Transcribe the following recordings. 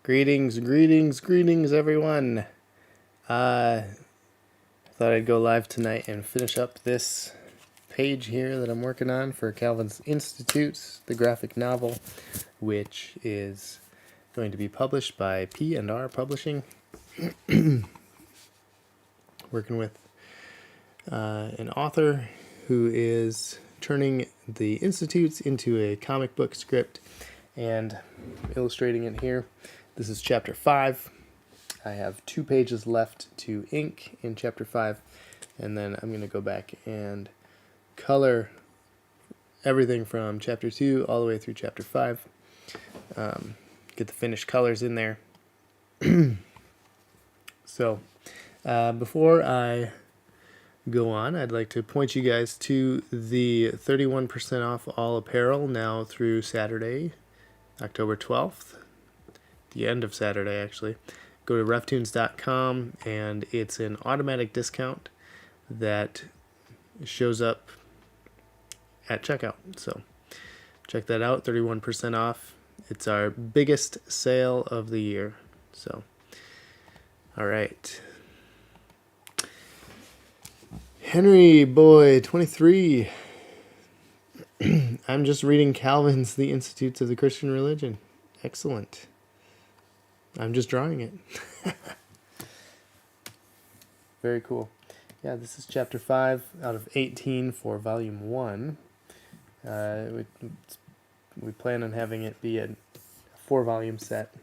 Greetings, greetings, greetings, everyone. I thought I'd go live tonight and finish up this page here that I'm working on for Calvin's Instututes the Graphic Novel, which is going to be published by P&R Publishing. Working with an author who is turning the Instututes into a comic book script and illustrating it here. This is chapter 5. I have 2 pages left to ink in chapter 5, and then I'm going to go back and color everything from chapter 2 all the way through chapter 5. Get the finished colors in there. So, before I go on, I'd like to point you guys to the 31% off all apparel now through Saturday, October 12th. The end of Saturday, actually. Go to RefToons.com, and it's an automatic discount that shows up at checkout. So check that out, 31% off. It's our biggest sale of the year. So, all right. Henry Boy, 23. I'm just reading Calvin's The Instututes of the Christian Religion. Excellent. I'm just drawing it. Very cool. Yeah, this is chapter 5 out of 18 for volume 1. We plan on having it be a 4-volume set.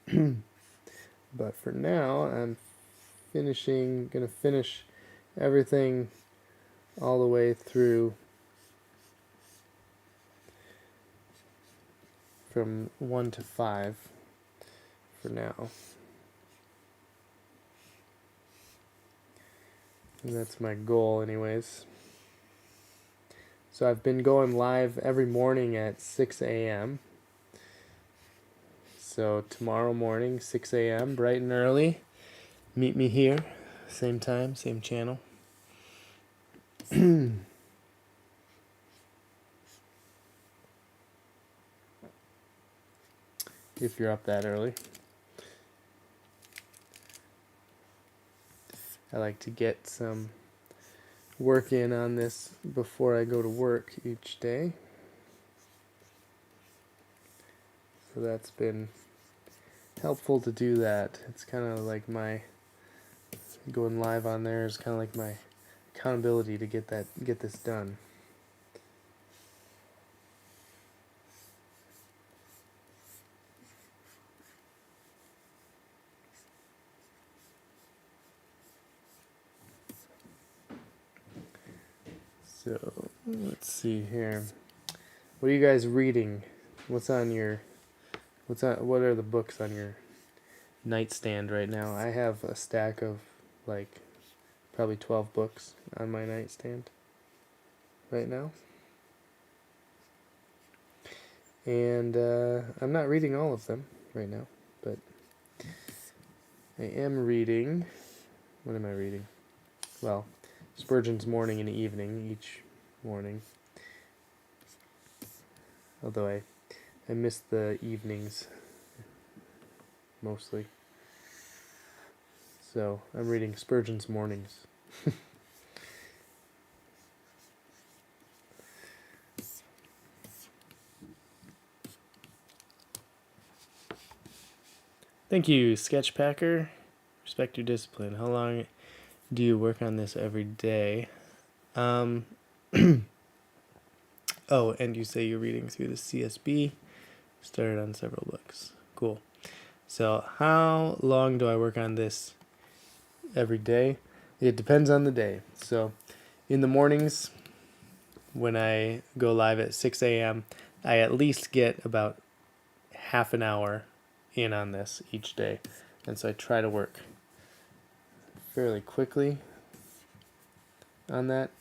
But for now, I'm gonna finish everything all the way through from 1 to 5 for now. And that's my goal anyways. So I've been going live every morning at 6 a.m. So tomorrow morning, 6 a.m., bright and early. Meet me here, same time, same channel. If you're up that early. I like to get some work in on this before I go to work each day. So that's been helpful to do that. It's kind of like going live on there is kind of like my accountability to get this done. So let's see here. What are you guys reading? What are the books on your nightstand right now? I have a stack of probably 12 books on my nightstand right now. And I'm not reading all of them right now, but I am reading. What am I reading? Well, Spurgeon's Morning and Evening each morning. Although I miss the evenings mostly. So I'm reading Spurgeon's Mornings. Thank you, Sketchpacker. Respect your discipline. How long do you work on this every day? Oh, and you say you're reading through the CSB. Started on several books. Cool. So how long do I work on this every day? It depends on the day. So in the mornings, when I go live at 6 a.m., I at least get about half an hour in on this each day. And so I try to work fairly quickly on that.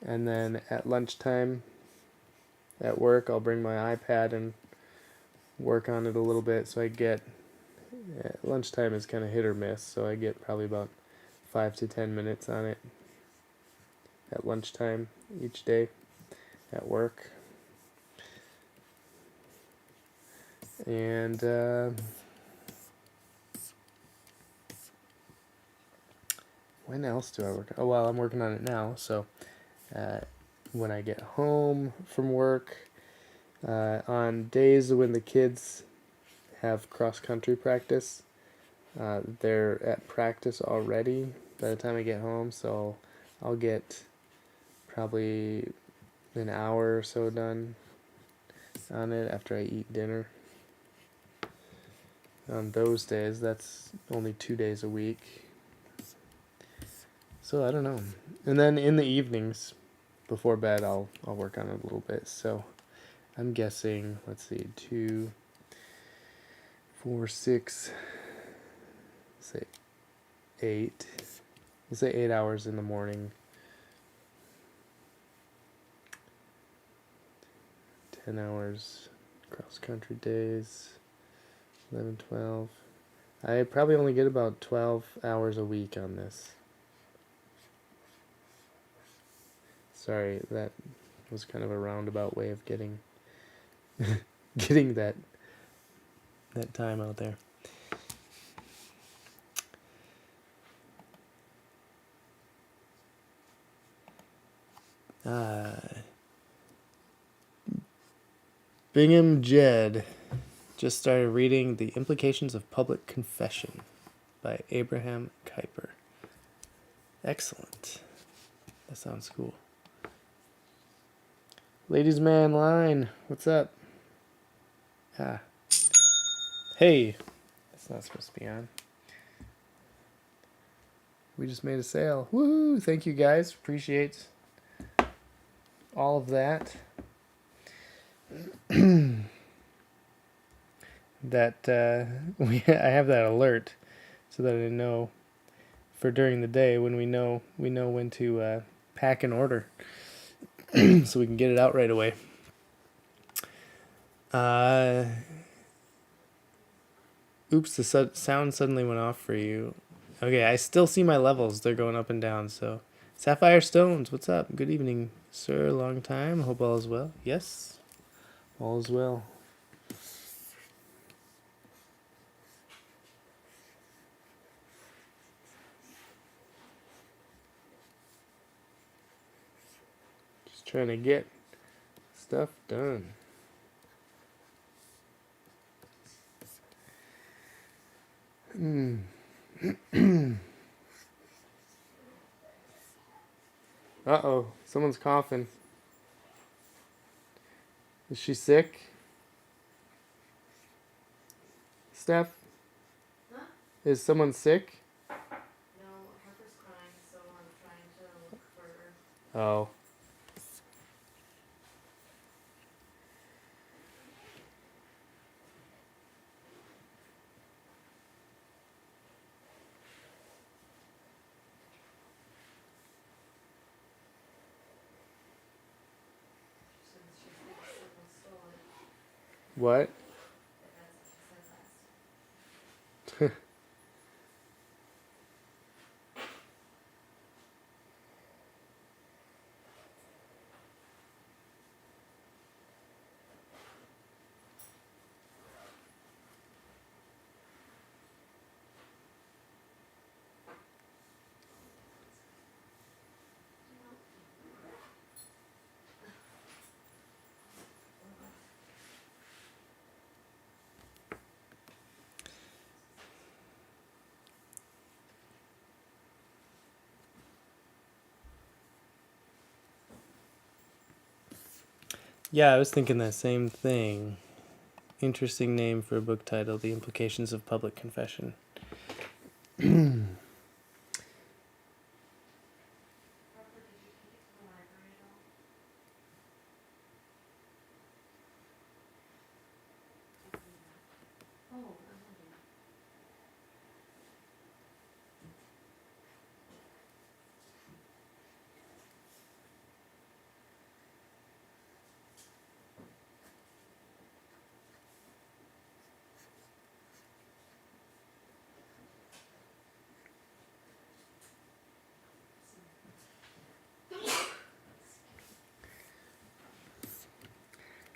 And then at lunchtime at work, I'll bring my iPad and work on it a little bit. So lunchtime is kind of hit or miss, so I get probably about 5 to 10 minutes on it at lunchtime each day at work. And when else do I work? Oh, well, I'm working on it now. So when I get home from work, on days when the kids have cross-country practice, they're at practice already by the time I get home. So I'll get probably an hour or so done on it after I eat dinner. On those days, that's only 2 days a week. So I don't know. And then in the evenings, before bed, I'll work on it a little bit. So I'm guessing, let's see, 2, 4, 6, say 8. Let's say 8 hours in the morning. 10 hours cross-country days. 11, 12. I probably only get about 12 hours a week on this. Sorry, that was kind of a roundabout way of getting getting that time out there. Bingham Jed just started reading The Implications of Public Confession by Abraham Kuyper. Excellent. That sounds cool. Ladies man line, what's up? Hey, that's not supposed to be on. We just made a sale. Woohoo! Thank you guys. Appreciate all of that. I have that alert so that I know for during the day when we know when to pack an order so we can get it out right away. Oops, the sound suddenly went off for you. Okay, I still see my levels. They're going up and down. So, Sapphire Stones, what's up? Good evening, sir. Long time. Hope all is well. Yes, all is well. Just trying to get stuff done. Uh-oh, someone's coughing. Is she sick? Steph? Huh? Is someone sick? No, Harper's crying, so I'm trying to look for... Oh. Since she thinks it was stolen. What? That's what she said last. Yeah, I was thinking that same thing. Interesting name for a book title, The Implications of Public Confession. Harper, did you take it to the library at all? Oh, I'm wondering.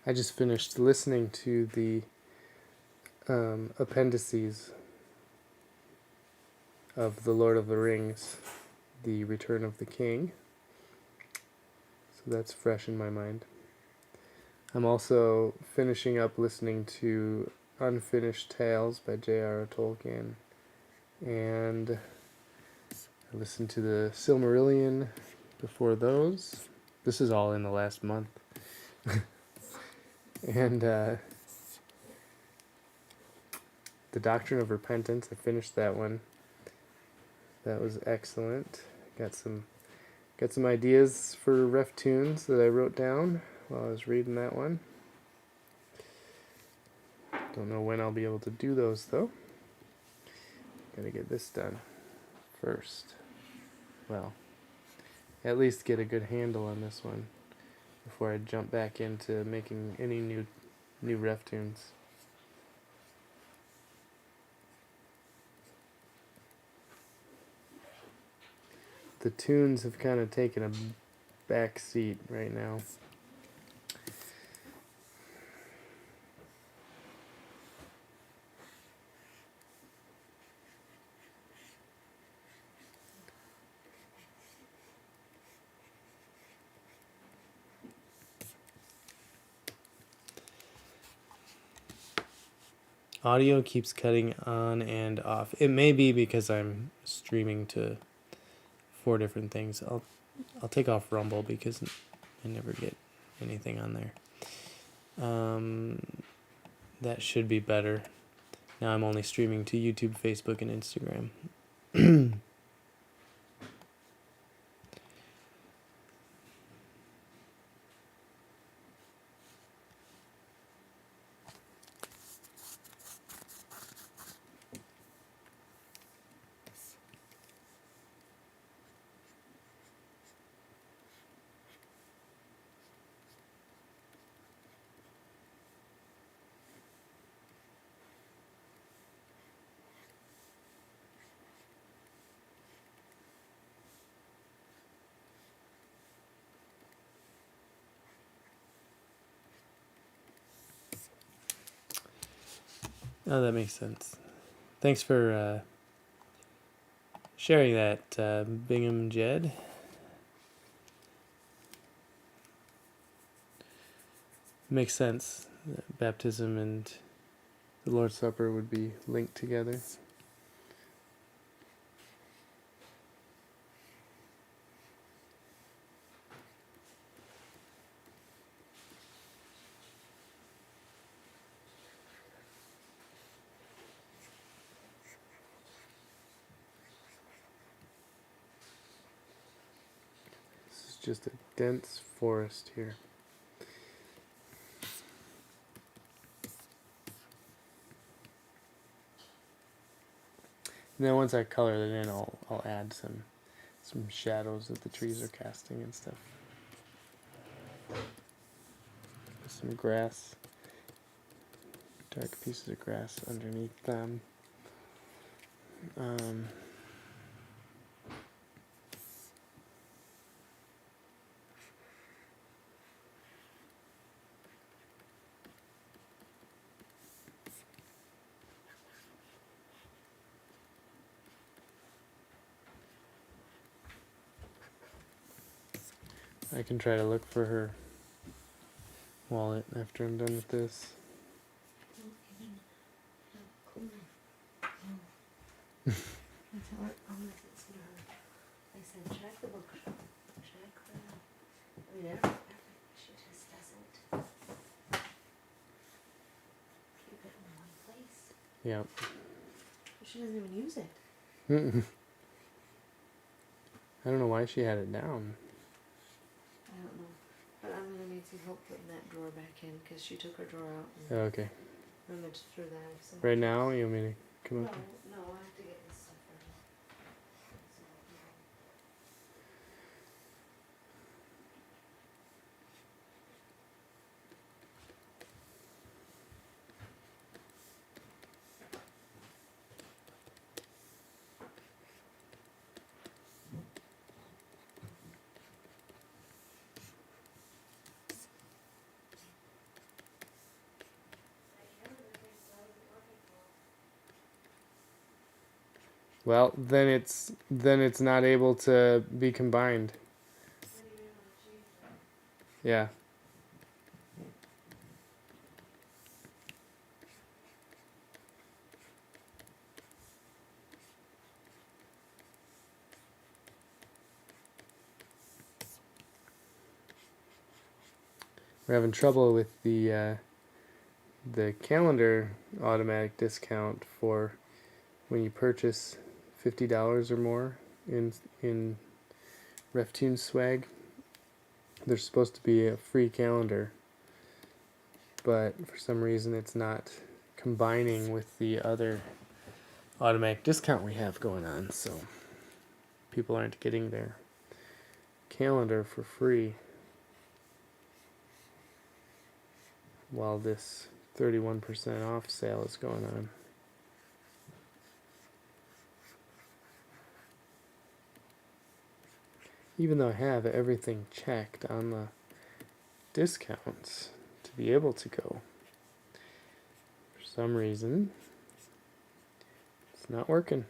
I just finished listening to the appendices of The Lord of the Rings, The Return of the King. So that's fresh in my mind. I'm also finishing up listening to Unfinished Tales by J.R.R. Tolkien. And I listened to the Silmarillion before those. This is all in the last month. And The Doctrine of Repentance, I finished that one. That was excellent. Got some ideas for RefToons that I wrote down while I was reading that one. Don't know when I'll be able to do those though. Gotta get this done first. Well, at least get a good handle on this one before I jump back into making any new RefToons. The tunes have kind of taken a back seat right now. Audio keeps cutting on and off. It may be because I'm streaming to 4 different things. I'll take off Rumble because I never get anything on there. That should be better. Now I'm only streaming to YouTube, Facebook, and Instagram. Oh, that makes sense. Thanks for sharing that, Bingham Jed. Makes sense. Baptism and the Lord's Supper would be linked together. This is just a dense forest here. And then once I color it in, I'll add some shadows that the trees are casting and stuff. Some grass, dark pieces of grass underneath them. I can try to look for her wallet after I'm done with this. I said, check the bookshelf, check the, everything. She just doesn't keep it in one place. Yeah. She doesn't even use it. I don't know why she had it down. I don't know. But I'm going to need some help putting that drawer back in because she took her drawer out Oh, and okay. rummaged through that. So. Right now, you want me to come No, up? no, I have to get this stuff ready. So, Well, then it's not able to be combined. Yeah. We're having trouble with the calendar automatic discount for when you purchase $50 or more in RefToons swag. There's supposed to be a free calendar, but for some reason it's not combining with the other automatic discount we have going on, so people aren't getting their calendar for free while this 31% off sale is going on. Even though I have everything checked on the discounts to be able to go, for some reason it's not working.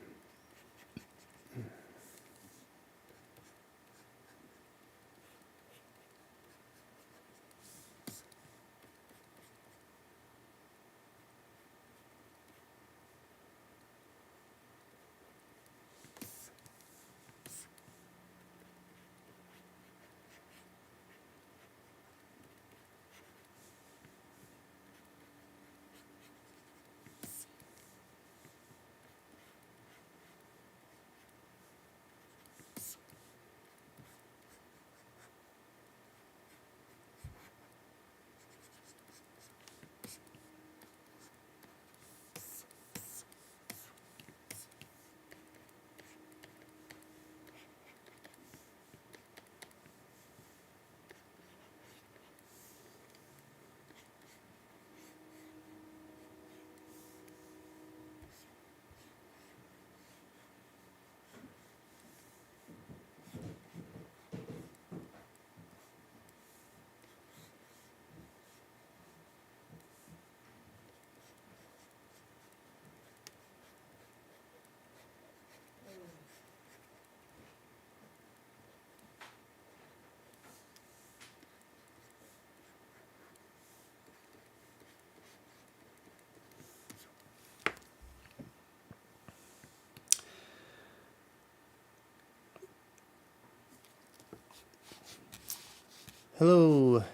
Hello,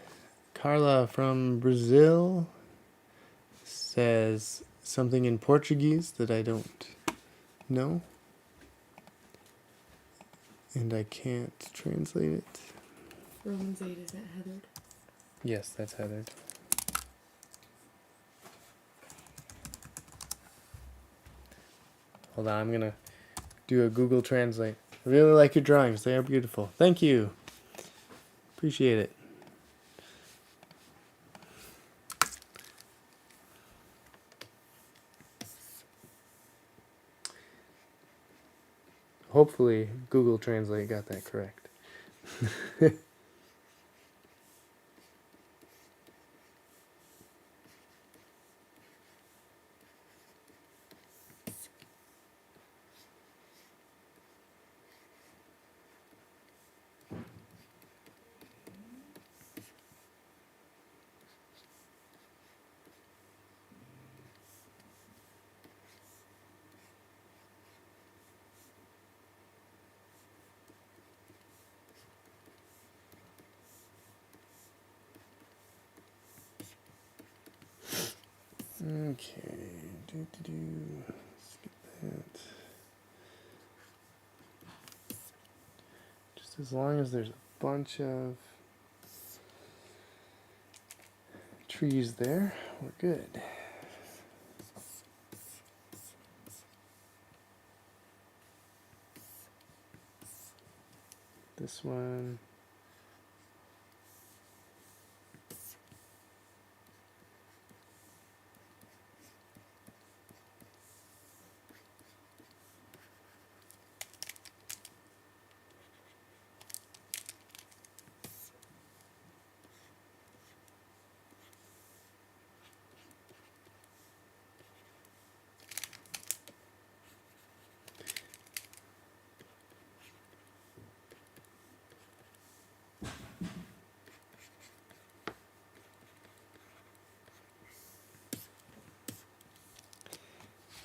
Carla from Brazil says something in Portuguese that I don't know, and I can't translate it. Romans 8, is that Heathered? Yes, that's Heather. Hold on, I'm gonna do a Google Translate. I really like your drawings. They are beautiful. Thank you. Appreciate it. Hopefully, Google Translate got that correct. Okay, let's get that. Just as long as there's a bunch of trees there, we're good. This one.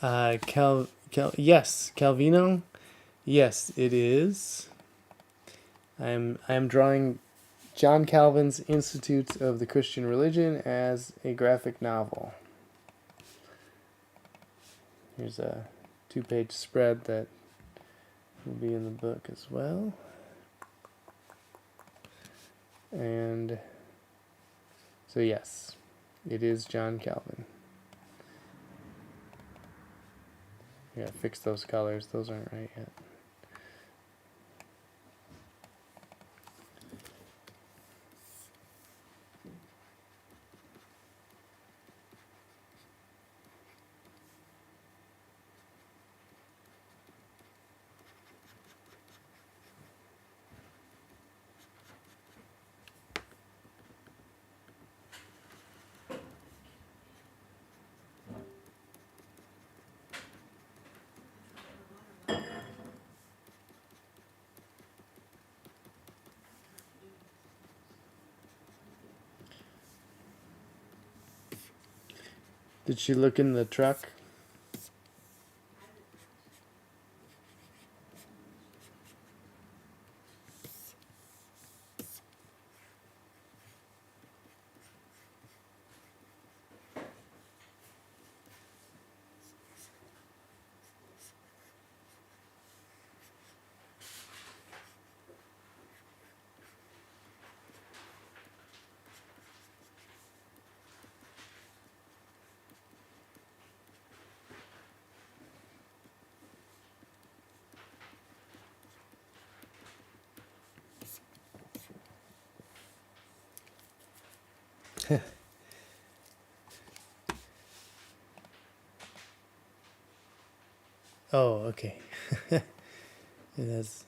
Yes, Calvino. Yes, it is. I'm drawing John Calvin's Institutes of the Christian Religion as a graphic novel. Here's a 2-page spread that will be in the book as well. And so yes, it is John Calvin. I gotta fix those colors, those aren't right yet. Did she look in the truck? Oh, okay. It has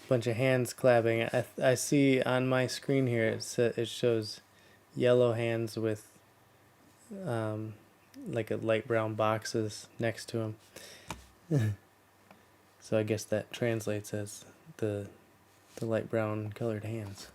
a bunch of hands clapping. I see on my screen here it shows yellow hands with like a light brown boxes next to them. So I guess that translates as the light brown colored hands.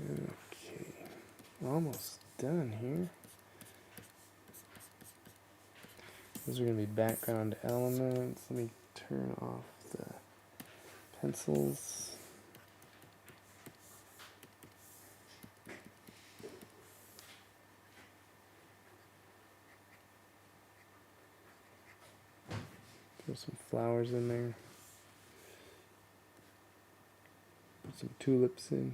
Okay, almost done here. Those are going to be background elements. Let me turn off the pencils. Throw some flowers in there. Put some tulips in.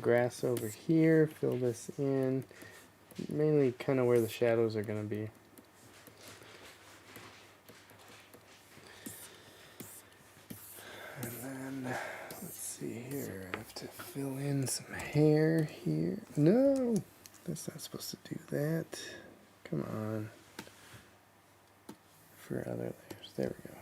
Grass over here, fill this in, mainly kind of where the shadows are going to be. And then, let's see here, I have to fill in some hair here. No, that's not supposed to do that. Come on. For other layers, there we go.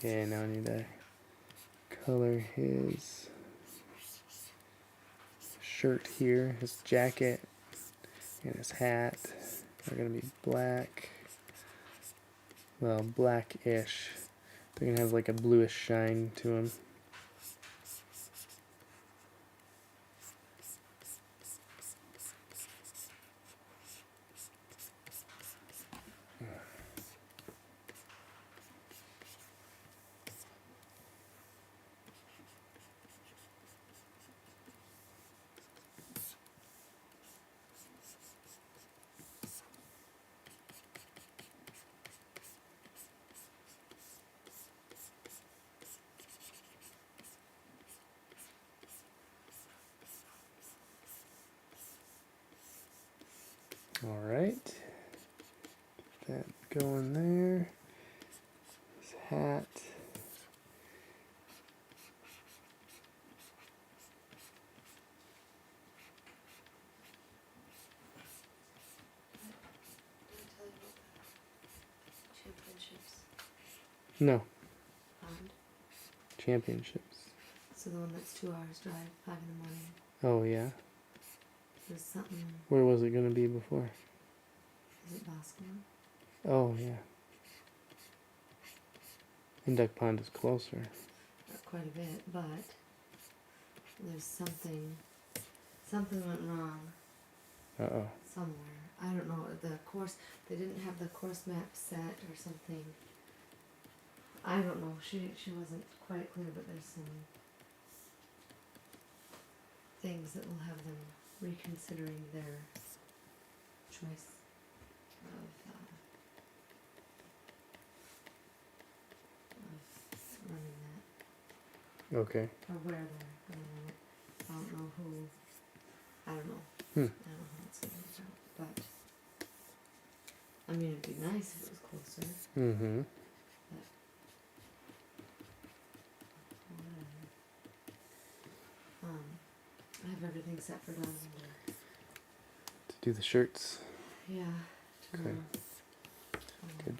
Okay, now I need to color his shirt here, his jacket, and his hat are going to be black. Well, blackish. They're going to have like a bluish shine to them. All right. That going there. This hat. Did I tell you about the championships? No, Pond? championships. So the one that's 2 hours drive, 5 in the morning. Oh, yeah. There's something. Where was it going to be before? Is it basketball? Oh, yeah. And Duck Pond is closer. Not quite a bit, but there's something. Something went wrong Uh-oh. somewhere. I don't know. The course, they didn't have the course map set or something. I don't know. She wasn't quite clear, but there's some things that will have them reconsidering their choice of running that, Okay. or where they're running it. I don't know who. I don't know. Hmm. I don't know how it's going to work out, but I mean, it'd be nice if it was closer. Mm-hmm. Whatever. I have everything set for done. To do the shirts. Yeah. Okay. Good.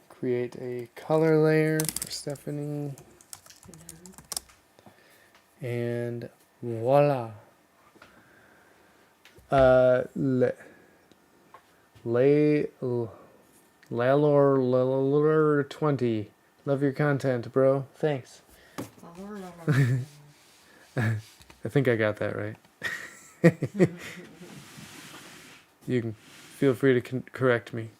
Create a color layer for Stephanie. And voila. Lalor 20. Love your content, bro. Thanks. I think I got that right. You can feel free to correct me.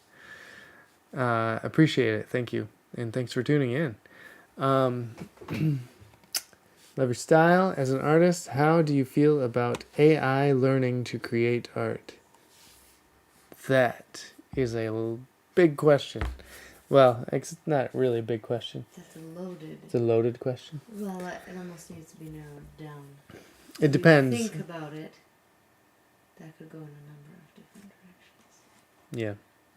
Appreciate it. Thank you. And thanks for tuning in. Love your style as an artist. How do you feel about AI learning to create art? That is a big question. Well, it's not really a big question. That's loaded. It's a loaded question. Well, it almost needs to be narrowed down. It depends. If you think about it, that could go in a number of different directions. Yeah.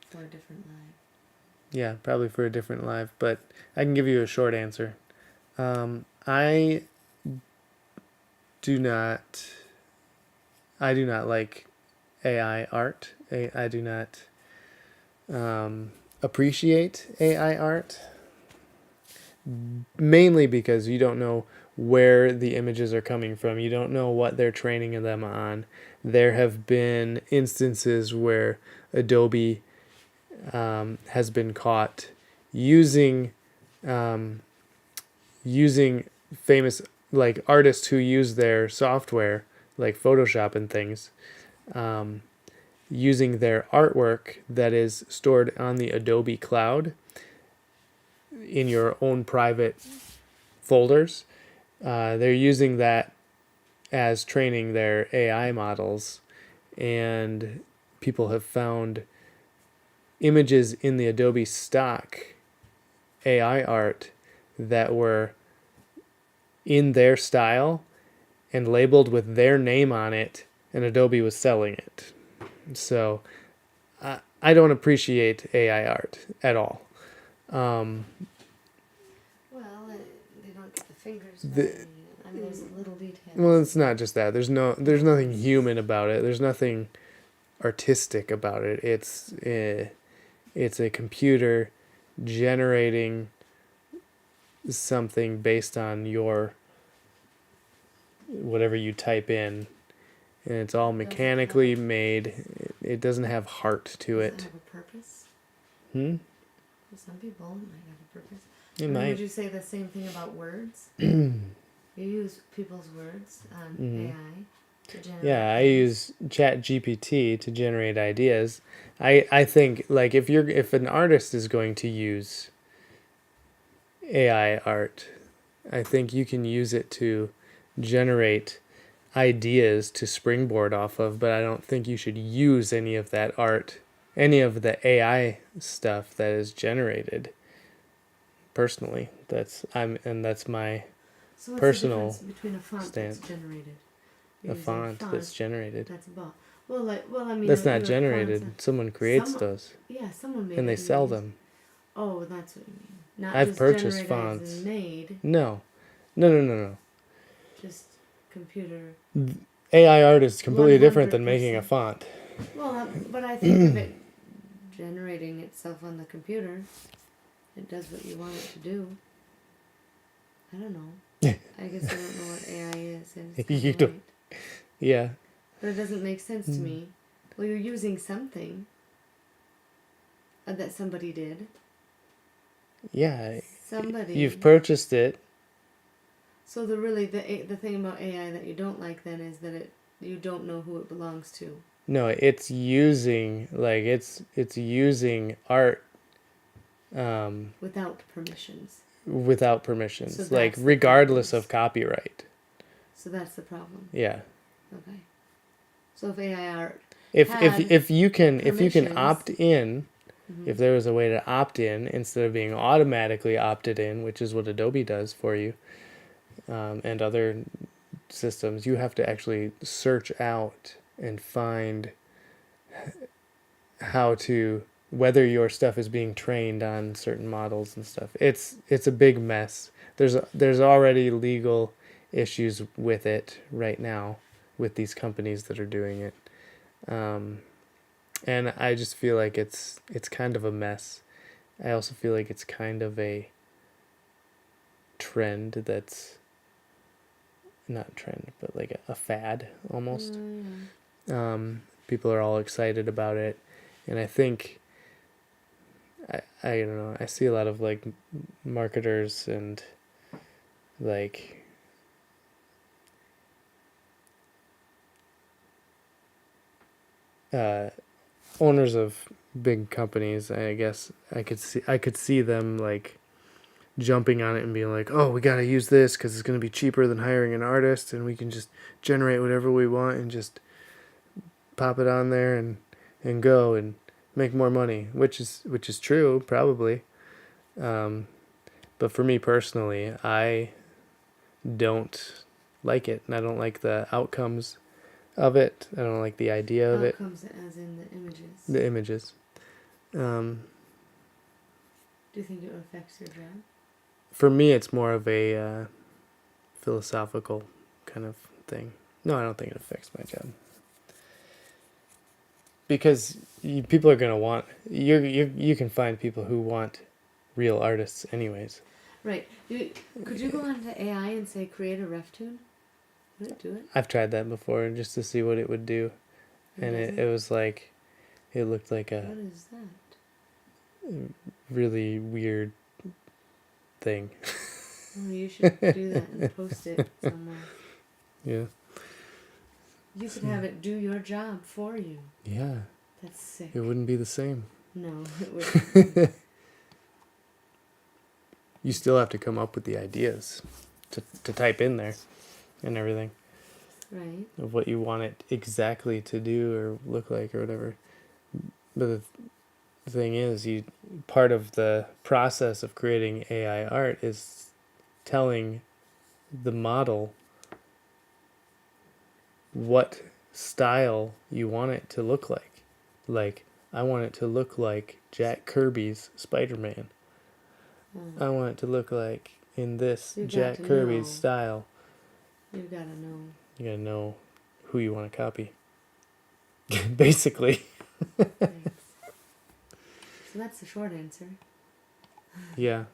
For a different life. Yeah, probably for a different live, but I can give you a short answer. I do not like AI art. I do not appreciate AI art, mainly because you don't know where the images are coming from. You don't know what they're training them on. There have been instances where Adobe has been caught using famous like artists who use their software like Photoshop and things, using their artwork that is stored on the Adobe cloud in your own private folders. They're using that as training their AI models, and people have found images in the Adobe stock AI art that were in their style and labeled with their name on it, and Adobe was selling it. So I don't appreciate AI art at all. Well, they don't get the fingers right. I mean, there's little details. Well, it's not just that. There's nothing human about it. There's nothing artistic about it. It's a computer generating something based on your whatever you type in, and it's all mechanically made. It doesn't have heart to it. Does it have a purpose? For some people, it might have a purpose. It might. Would you say the same thing about words? You use people's words on AI to generate. Yeah, I use ChatGPT to generate ideas. I think like if an artist is going to use AI art, I think you can use it to generate ideas to springboard off of, but I don't think you should use any of that art, any of the AI stuff that is generated. Personally, that's my So what's personal the difference between a font stance. that's generated? You're a using font that's generated. That's a bot. Well, I mean, That's not your generated. fonts Someone creates someone- those, yeah, someone made and it. they and sell used- them. Oh, that's what you mean. Not I've just purchased generated fonts. as in made, No, no. just computer. AI art is completely different than 100%. making a font. Well, but I think of it generating itself on the computer. It does what you want it to do. I don't know. I guess I don't know what AI is. And it's You kinda don't- right. Yeah. But it doesn't make sense to me. Well, you're using something that somebody did. Yeah. Somebody. You've purchased it. So the thing about AI that you don't like then is that you don't know who it belongs to. No, it's using it's using art Without permissions. without permissions, So like that's the regardless problem. of copyright. So that's the problem. Yeah. Okay. So if AI art If had you can permissions- opt in, Mhm. if there was a way to opt in instead of being automatically opted in, which is what Adobe does for you, and other systems, you have to actually search out and find whether your stuff is being trained on certain models and stuff. It's a big mess. There's already legal issues with it right now with these companies that are doing it. And I just feel like it's kind of a mess. I also feel like it's kind of a trend that's not a trend, but like a fad almost. People are all excited about it, and I think I don't know. I see a lot of like marketers and like owners of big companies. I guess I could see them like jumping on it and being like, "Oh, we got to use this because it's going to be cheaper than hiring an artist, and we can just generate whatever we want and just pop it on there and go and make more money," which is true probably. But for me personally, I don't like it, and I don't like the outcomes of it. I don't like the idea of it. Outcomes as in the images. The images. Do you think it affects your job? For me, it's more of a philosophical kind of thing. No, I don't think it affects my job. Because people are going to want... You can find people who want real artists anyways. Right. Could you go onto AI and say, create a Reftoon? Would it do it? I've tried that before just to see what it would do. And it was like... It looked like a... What is that? really weird thing. Oh, you should do that and post it somewhere. Yeah. You could have it do your job for you. Yeah. That's sick. It wouldn't be the same. No, it wouldn't. You still have to come up with the ideas to type in there and everything Right. of what you want it exactly to do or look like or whatever. But the thing is, part of the process of creating AI art is telling the model what style you want it to look like. Like, I want it to look like Jack Kirby's Spider-Man. I want it to look like in this You've got Jack to Kirby's know. style. You've got to know. You gotta know who you want to copy. Basically. Right. So that's the short answer. Yeah.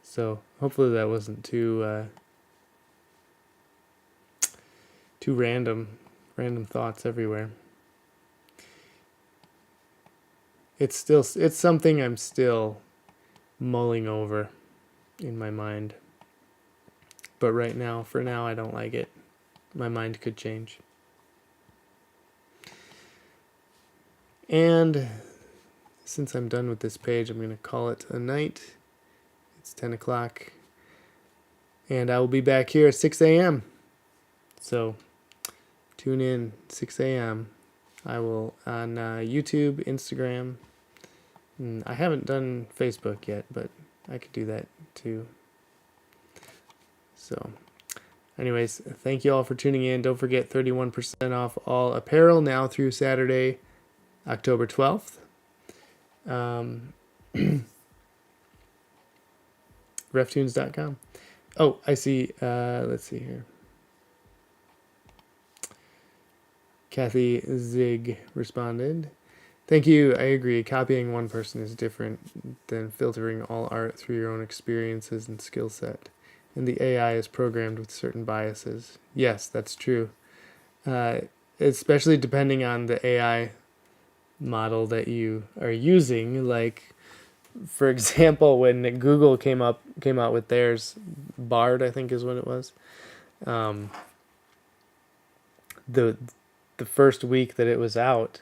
So hopefully that wasn't too random thoughts everywhere. It's something I'm still mulling over in my mind. But for now, I don't like it. My mind could change. And since I'm done with this page, I'm going to call it a night. It's 10 o'clock. And I will be back here at 6 a.m. So tune in, 6 a.m. I will on YouTube, Instagram. I haven't done Facebook yet, but I could do that too. So Anyways, thank you all for tuning in. Don't forget 31% off all apparel now through Saturday, October 12th. Reftoons.com. Oh, I see. Let's see here. Kathy Zig responded. Thank you. I agree. Copying one person is different than filtering all art through your own experiences and skill set. And the AI is programmed with certain biases. Yes, that's true. Especially depending on the AI model that you are using. Like, for example, when Google came out with theirs, Bard, I think is what it was. The first week that it was out,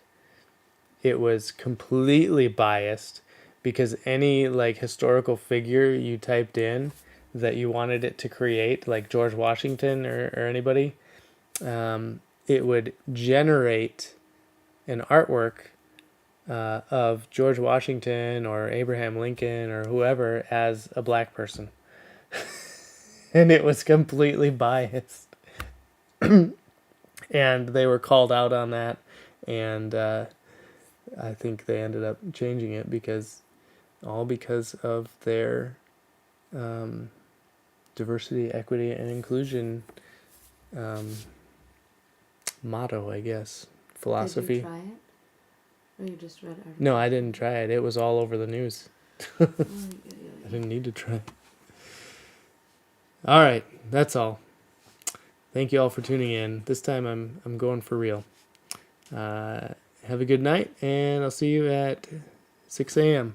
it was completely biased because any like historical figure you typed in that you wanted it to create, like George Washington or anybody, it would generate an artwork of George Washington or Abraham Lincoln or whoever as a black person. And it was completely biased. And they were called out on that. And I think they ended up changing it because of their diversity, equity, and inclusion motto, I guess. Philosophy. Did you try it? Or you just read articles? No, I didn't try it. It was all over the news. I didn't need to try. All right, that's all. Thank you all for tuning in. This time I'm going for real. Have a good night, and I'll see you at 6 a.m.